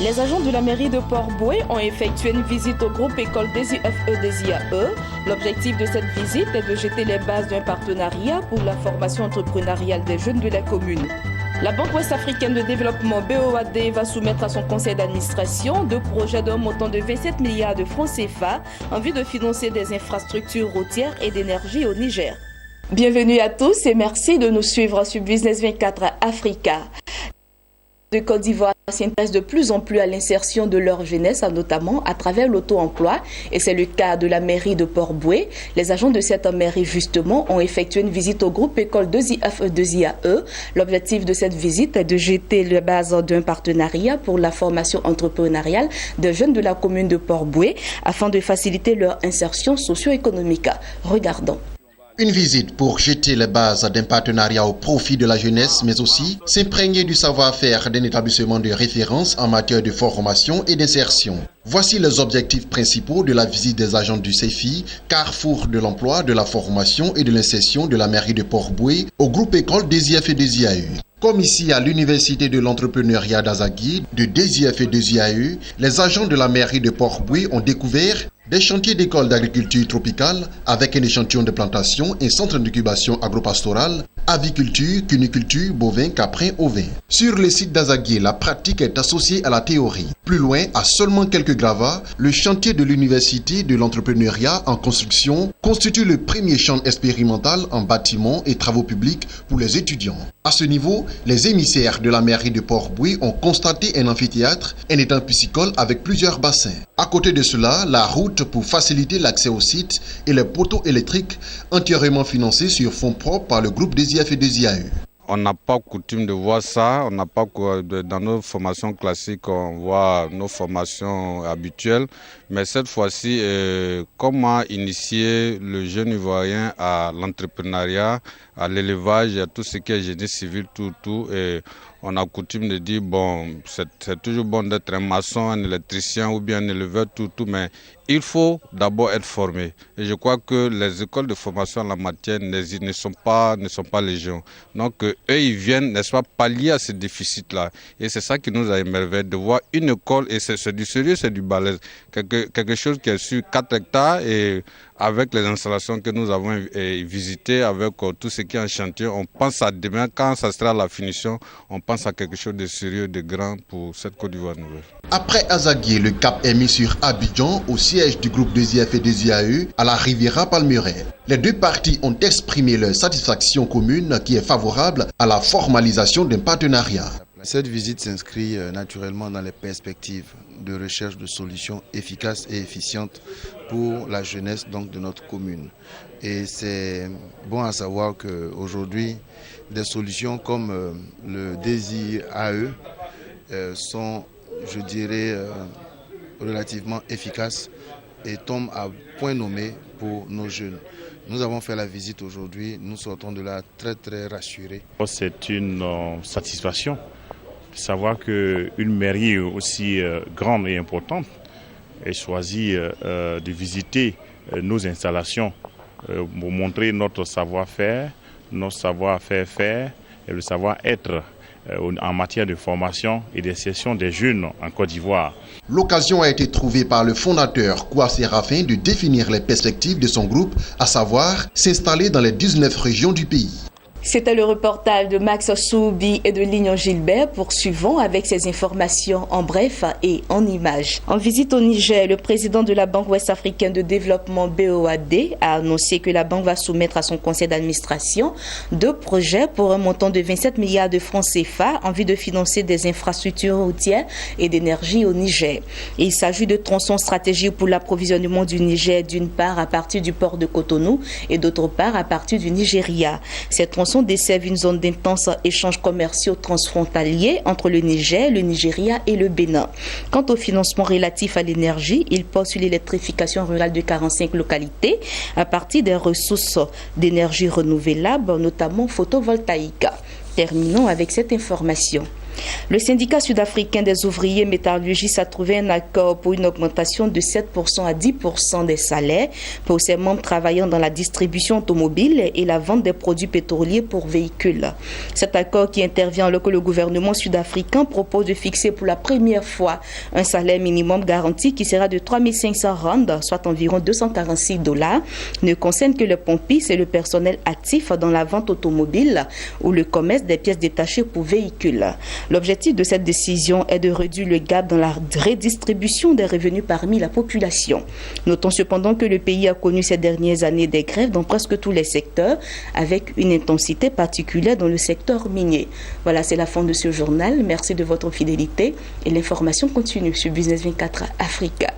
Les agents de la mairie de Port-Bouët ont effectué une visite au groupe école des IFE des IAE. L'objectif de cette visite est de jeter les bases d'un partenariat pour la formation entrepreneuriale des jeunes de la commune. La Banque ouest-africaine de développement BOAD va soumettre à son conseil d'administration deux projets d'un montant de 27 milliards de francs CFA en vue de financer des infrastructures routières et d'énergie au Niger. Bienvenue à tous et merci de nous suivre sur Business 24 Africa. De Côte d'Ivoire s'intéressent de plus en plus à l'insertion de leur jeunesse, notamment à travers l'auto-emploi. Et c'est le cas de la mairie de Port-Bouët. Les agents de cette mairie, justement, ont effectué une visite au groupe école 2IFE2IAE. L'objectif de cette visite est de jeter les bases d'un partenariat pour la formation entrepreneuriale des jeunes de la commune de Port-Bouët afin de faciliter leur insertion socio-économique. Regardons. Une visite pour jeter les bases d'un partenariat au profit de la jeunesse, mais aussi s'imprégner du savoir-faire d'un établissement de référence en matière de formation et d'insertion. Voici les objectifs principaux de la visite des agents du CEFI, carrefour de l'emploi, de la formation et de l'insertion de la mairie de Port-Bouët au groupe école des IF et des IAE. Comme ici à l'université de l'entrepreneuriat d'Azagui, de DSIF et des IAE, les agents de la mairie de Port-Bouët ont découvert des chantiers d'école d'agriculture tropicale avec un échantillon de plantation, un centre d'incubation agropastorale, aviculture, cuniculture, bovin, caprin, ovin. Sur le site d'Azagui, la pratique est associée à la théorie. Plus loin, à seulement quelques gravats, le chantier de l'université de l'entrepreneuriat en construction constitue le premier champ expérimental en bâtiments et travaux publics pour les étudiants. À ce niveau, les émissaires de la mairie de Port-Bouët ont constaté un amphithéâtre, un étang piscicole avec plusieurs bassins. À côté de cela, la route pour faciliter l'accès au site et les poteaux électriques entièrement financés sur fonds propres par le groupe des IF et des IAE. On n'a pas coutume de voir ça, on n'a pas dans nos formations classiques, on voit nos formations habituelles, mais cette fois-ci, comment initier le jeune Ivoirien à l'entrepreneuriat, à l'élevage, à tout ce qui est génie civil, tout. Et on a coutume de dire, bon, c'est toujours bon d'être un maçon, un électricien ou bien un éleveur, tout, mais il faut d'abord être formé. Et je crois que les écoles de formation en la matière ne sont pas légion. Donc, eux, ils viennent, n'est-ce pas, pallier à ce déficit-là. Et c'est ça qui nous a émerveillé, de voir une école, et c'est du sérieux, c'est du balèze. Quelque chose qui est sur 4 hectares et avec les installations que nous avons visitées, avec tout ce qui est en chantier, on pense à demain, quand ça sera la finition, on pense à quelque chose de sérieux, de grand pour cette Côte d'Ivoire nouvelle. Après Azagui, le cap est mis sur Abidjan, au siège du groupe des IF et des IAE, à la Riviera Palmeraie. Les deux parties ont exprimé leur satisfaction commune qui est favorable à la formalisation d'un partenariat. Cette visite s'inscrit naturellement dans les perspectives de recherche de solutions efficaces et efficientes pour la jeunesse donc, de notre commune. Et c'est bon à savoir qu'aujourd'hui, des solutions comme le DSIAE sont, je dirais, relativement efficaces et tombent à point nommé pour nos jeunes. Nous avons fait la visite aujourd'hui, nous sortons de là très très rassurés. C'est une satisfaction de savoir qu'une mairie aussi grande et importante ait choisi de visiter nos installations pour montrer notre savoir-faire, notre savoir-faire et le savoir-être en matière de formation et d'insertion des jeunes en Côte d'Ivoire. L'occasion a été trouvée par le fondateur Kouassé Rafin de définir les perspectives de son groupe, à savoir s'installer dans les 19 régions du pays. C'était le reportage de Max Soubi et de Lignon Gilbert. Poursuivons avec ces informations en bref et en images. En visite au Niger, le président de la Banque ouest-africaine de développement BOAD a annoncé que la banque va soumettre à son conseil d'administration deux projets pour un montant de 27 milliards de francs CFA en vue de financer des infrastructures routières et d'énergie au Niger. Il s'agit de tronçons stratégiques pour l'approvisionnement du Niger, d'une part à partir du port de Cotonou et d'autre part à partir du Nigeria. Ces tronçons desservent une zone d'intenses échanges commerciaux transfrontaliers entre le Niger, le Nigeria et le Bénin. Quant au financement relatif à l'énergie, il porte sur l'électrification rurale de 45 localités à partir des ressources d'énergie renouvelables, notamment photovoltaïques. Terminons avec cette information. Le syndicat sud-africain des ouvriers métallurgistes a trouvé un accord pour une augmentation de 7% à 10% des salaires pour ses membres travaillant dans la distribution automobile et la vente des produits pétroliers pour véhicules. Cet accord qui intervient alors que le gouvernement sud-africain propose de fixer pour la première fois un salaire minimum garanti qui sera de 3 500 rand, soit environ $246, ne concerne que le pompistes et le personnel actif dans la vente automobile ou le commerce des pièces détachées pour véhicules. L'objectif de cette décision est de réduire le gap dans la redistribution des revenus parmi la population. Notons cependant que le pays a connu ces dernières années des grèves dans presque tous les secteurs, avec une intensité particulière dans le secteur minier. Voilà, c'est la fin de ce journal. Merci de votre fidélité et l'information continue sur Business 24 Africa.